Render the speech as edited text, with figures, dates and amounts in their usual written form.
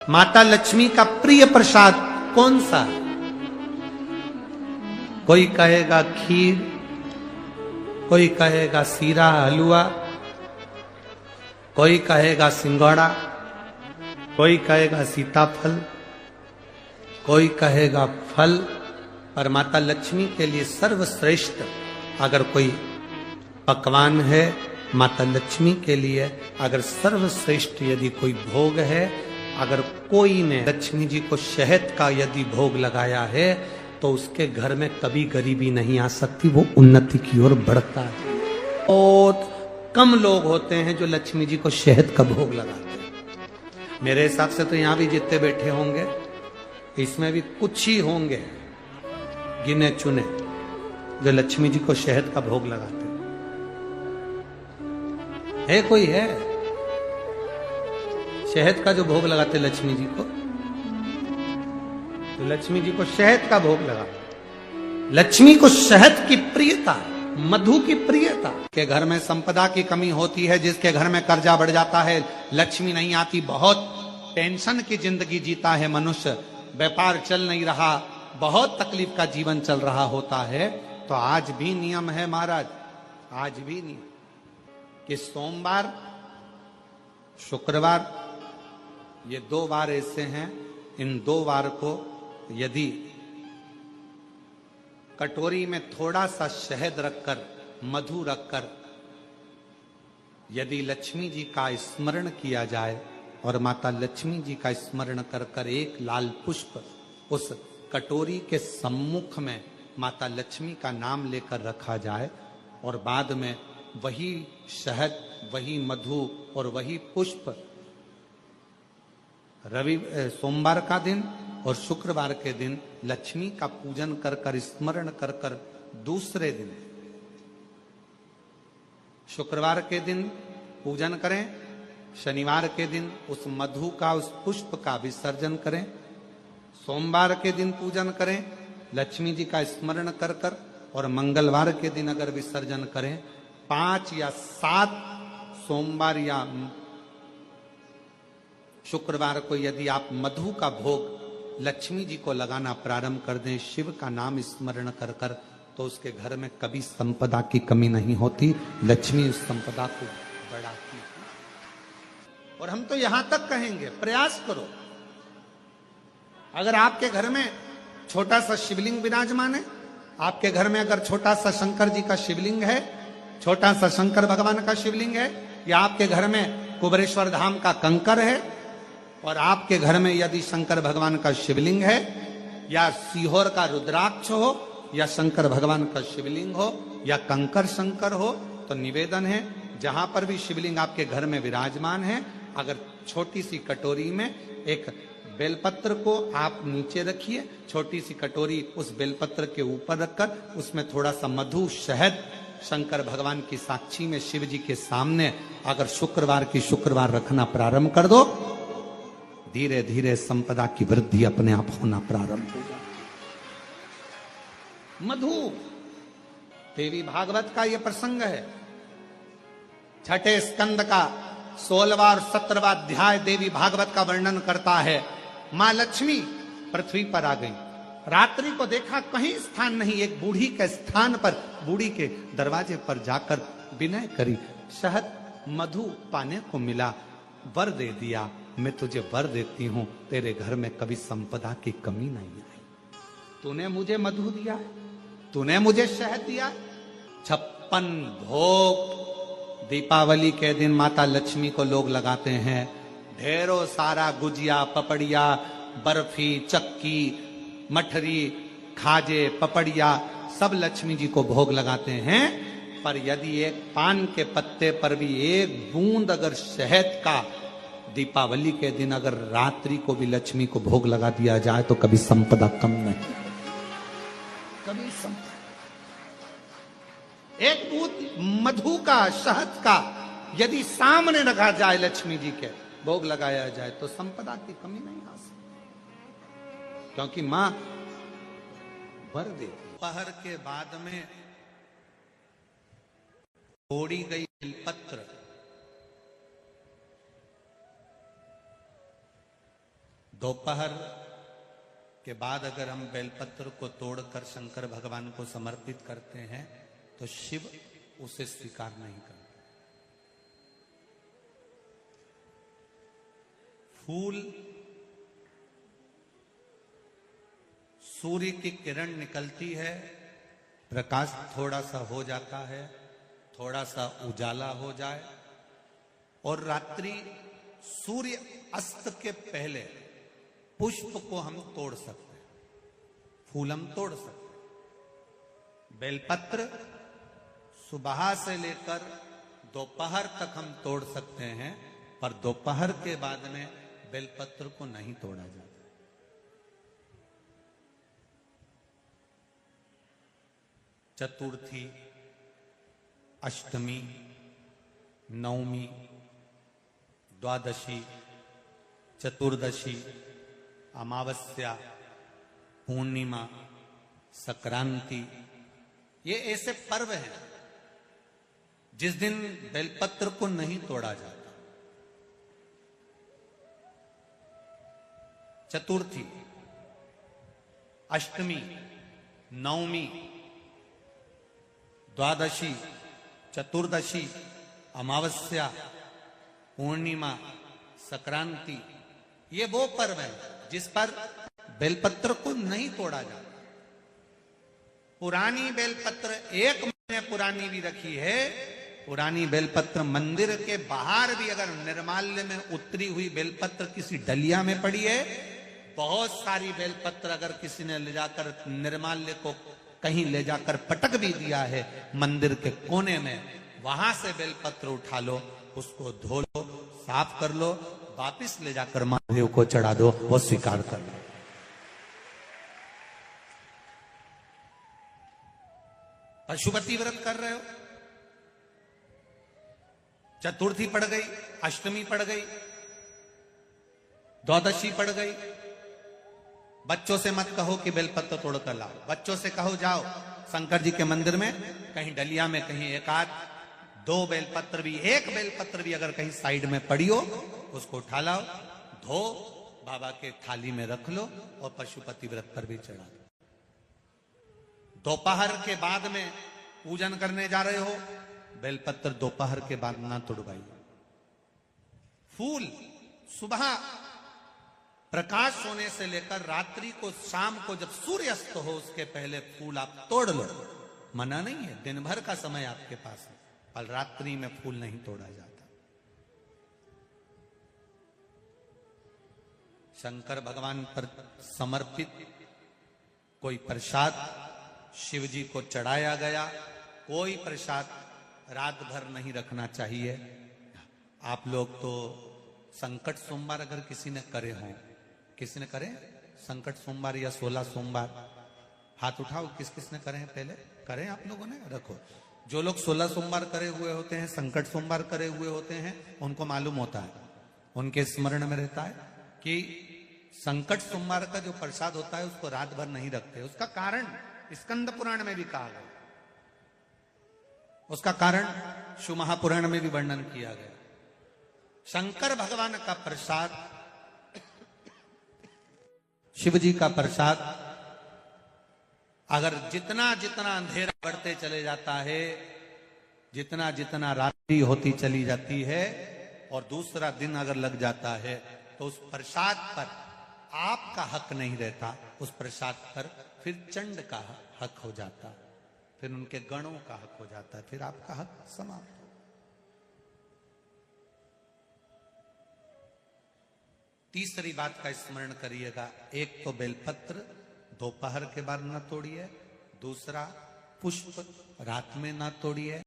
माता लक्ष्मी का प्रिय प्रसाद कौन सा? कोई कहेगा खीर, कोई कहेगा सीरा हलवा, कोई कहेगा सिंघोड़ा, कोई कहेगा सीताफल, कोई कहेगा फल। पर माता लक्ष्मी के लिए सर्वश्रेष्ठ अगर कोई पकवान है, माता लक्ष्मी के लिए अगर सर्वश्रेष्ठ यदि कोई भोग है, अगर कोई ने लक्ष्मी जी को शहद का यदि भोग लगाया है तो उसके घर में कभी गरीबी नहीं आ सकती, वो उन्नति की ओर बढ़ता है। बहुत कम लोग होते हैं जो लक्ष्मी जी को शहद का भोग लगाते हैं। मेरे हिसाब से तो यहां भी जितने बैठे होंगे इसमें भी कुछ ही होंगे गिने चुने जो लक्ष्मी जी को शहद का भोग लगाते है। कोई है शहद का जो भोग लगाते लक्ष्मी जी को? तो लक्ष्मी जी को शहद का भोग लगा। लक्ष्मी को शहद की प्रियता, मधु की प्रियता। के घर में संपदा की कमी होती है, जिसके घर में कर्जा बढ़ जाता है, लक्ष्मी नहीं आती, बहुत टेंशन की जिंदगी जीता है मनुष्य, व्यापार चल नहीं रहा, बहुत तकलीफ का जीवन चल रहा होता है, तो आज भी नियम है महाराज, आज भी नियम कि सोमवार शुक्रवार ये 2 बार ऐसे हैं, इन 2 बार को यदि कटोरी में थोड़ा सा शहद रखकर, मधु रखकर यदि लक्ष्मी जी का स्मरण किया जाए और माता लक्ष्मी जी का स्मरण कर कर एक लाल पुष्प उस कटोरी के सम्मुख में माता लक्ष्मी का नाम लेकर रखा जाए और बाद में वही शहद, वही मधु और वही पुष्प सोमवार का दिन और शुक्रवार के दिन लक्ष्मी का पूजन कर कर, स्मरण कर कर, दूसरे दिन शुक्रवार के दिन पूजन करें, शनिवार के दिन उस मधु का, उस पुष्प का विसर्जन करें, सोमवार के दिन पूजन करें लक्ष्मी जी का स्मरण कर कर, और मंगलवार के दिन अगर विसर्जन करें, 5 या 7 सोमवार या शुक्रवार को यदि आप मधु का भोग लक्ष्मी जी को लगाना प्रारंभ कर दें, शिव का नाम स्मरण कर कर, तो उसके घर में कभी संपदा की कमी नहीं होती, लक्ष्मी उस संपदा को बढ़ाती है। और हम तो यहां तक कहेंगे, प्रयास करो, अगर आपके घर में छोटा सा शिवलिंग विराजमान है, आपके घर में अगर छोटा सा शंकर जी का शिवलिंग है, छोटा सा शंकर भगवान का शिवलिंग है, या आपके घर में कुबेरेश्वर धाम का कंकर है, और आपके घर में यदि शंकर भगवान का शिवलिंग है, या सीहोर का रुद्राक्ष हो, या शंकर भगवान का शिवलिंग हो, या कंकर शंकर हो, तो निवेदन है जहां पर भी शिवलिंग आपके घर में विराजमान है, अगर छोटी सी कटोरी में एक बेलपत्र को आप नीचे रखिए, छोटी सी कटोरी उस बेलपत्र के ऊपर रखकर उसमें थोड़ा सा मधु, शहद, शंकर भगवान की साक्षी में शिव जी के सामने अगर शुक्रवार की शुक्रवार रखना प्रारंभ कर दो, धीरे धीरे संपदा की वृद्धि अपने आप होना प्रारंभ हो जाए। मधु, देवी भागवत का यह प्रसंग है, 6ठे स्कंद का 16वां और 17वां अध्याय देवी भागवत का वर्णन करता है। मां लक्ष्मी पृथ्वी पर आ गई, रात्रि को देखा कहीं स्थान नहीं, एक बूढ़ी के स्थान पर, बूढ़ी के दरवाजे पर जाकर विनय करी, शहद मधु पाने को मिला, वर दे दिया, मैं तुझे वर देती हूं, तेरे घर में कभी संपदा की कमी नहीं आई। तूने मुझे मधु दिया है, तूने मुझे शहद दिया है। 56 भोग दीपावली के दिन माता लक्ष्मी को लोग लगाते हैं, ढेरों सारा गुजिया, पपड़िया, बर्फी, चक्की, मठरी, खाजे, पपड़िया सब लक्ष्मी जी को भोग लगाते हैं। पर यदि एक पान के पत्ते पर भी एक बूंद अगर शहद का दीपावली के दिन अगर रात्रि को भी लक्ष्मी को भोग लगा दिया जाए तो कभी संपदा कम नहीं, कभी संपदा। एक बूंद मधु का, शहद का यदि सामने रखा जाए, लक्ष्मी जी के भोग लगाया जाए, तो संपदा की कमी नहीं आ सकती, क्योंकि मां वर देती। पहर के बाद में तोड़ी गई बेलपत्र दोपहर के बाद अगर हम बेलपत्र को तोड़कर शंकर भगवान को समर्पित करते हैं तो शिव उसे स्वीकार नहीं करते। फूल सूर्य की किरण निकलती है, प्रकाश थोड़ा सा हो जाता है, थोड़ा सा उजाला हो जाए और रात्रि सूर्य अस्त के पहले पुष्प को हम तोड़ सकते हैं, फूल हम तोड़ सकते हैं। बेलपत्र सुबह से लेकर दोपहर तक हम तोड़ सकते हैं, पर दोपहर के बाद में बेलपत्र को नहीं तोड़ा जाता। चतुर्थी, अष्टमी, नवमी, द्वादशी, चतुर्दशी, अमावस्या, पूर्णिमा, संक्रांति, ये ऐसे पर्व हैं जिस दिन बेलपत्र को नहीं तोड़ा जाता। चतुर्थी, अष्टमी, नवमी, द्वादशी, चतुर्दशी, अमावस्या, पूर्णिमा, संक्रांति, ये वो पर्व है जिस पर बेलपत्र को नहीं तोड़ा जाता। पुरानी बेलपत्र 1 महीने पुरानी भी रखी है। पुरानी बेलपत्र मंदिर के बाहर भी अगर निर्माल्य में उतरी हुई बेलपत्र किसी डलिया में पड़ी है, बहुत सारी बेलपत्र अगर किसी ने ले जाकर निर्माल्य को कहीं ले जाकर पटक भी दिया है मंदिर के कोने में, वहां से बेलपत्र उठा लो, उसको धो लो, साफ कर लो, वापिस ले जाकर महादेव को चढ़ा दो, वो स्वीकार कर लो। पशुपति व्रत कर रहे हो, चतुर्थी पड़ गई, अष्टमी पड़ गई, द्वादशी पड़ गई, बच्चों से मत कहो कि बेलपत्र तोड़ कर लाओ। बच्चों से कहो जाओ शंकर जी के मंदिर में कहीं डलिया में कहीं एक आध 2 बेलपत्र भी, 1 बेलपत्र भी अगर कहीं साइड में पड़ी हो, उसको उठा लाओ, धो, बाबा के थाली में रख लो और पशुपति व्रत पर भी चढ़ा दो। दोपहर के बाद में पूजन करने जा रहे हो, बेलपत्र दोपहर के बाद ना तोड़वाइए। फूल सुबह प्रकाश होने से लेकर रात्रि को, शाम को जब सूर्य अस्त हो उसके पहले फूल आप तोड़ लो, मना नहीं है, दिन भर का समय आपके पास है, पर रात्रि में फूल नहीं तोड़ा जाता। शंकर भगवान पर समर्पित कोई प्रसाद शिव जी को चढ़ाया गया, कोई प्रसाद रात भर नहीं रखना चाहिए। आप लोग तो संकट सोमवार अगर किसी ने करे हों, किसी ने करे संकट सोमवार या 16 सोमवार, हाथ उठाओ, किस किस ने करे हैं, पहले करें आप लोगों ने, रखो। जो लोग 16 सोमवार करे हुए होते हैं, संकट सोमवार करे हुए होते हैं, उनको मालूम होता है, उनके स्मरण में रहता है कि संकट सोमवार का जो प्रसाद होता है उसको रात भर नहीं रखते। उसका कारण स्कंद पुराण में भी कहा गया, उसका कारण शिव महापुराण में भी वर्णन किया गया। शंकर भगवान का प्रसाद, शिव जी का प्रसाद, अगर जितना जितना अंधेरा बढ़ते चले जाता है, जितना जितना रात्रि होती चली जाती है और दूसरा दिन अगर लग जाता है, तो उस प्रसाद पर आपका हक नहीं रहता, उस प्रसाद पर फिर चंड का हक हो जाता, फिर उनके गणों का हक हो जाता है, फिर आपका हक समाप्त। तीसरी बात का स्मरण करिएगा, एक तो बेलपत्र दोपहर के बाद ना तोड़िए, दूसरा पुष्प रात में ना तोड़िए,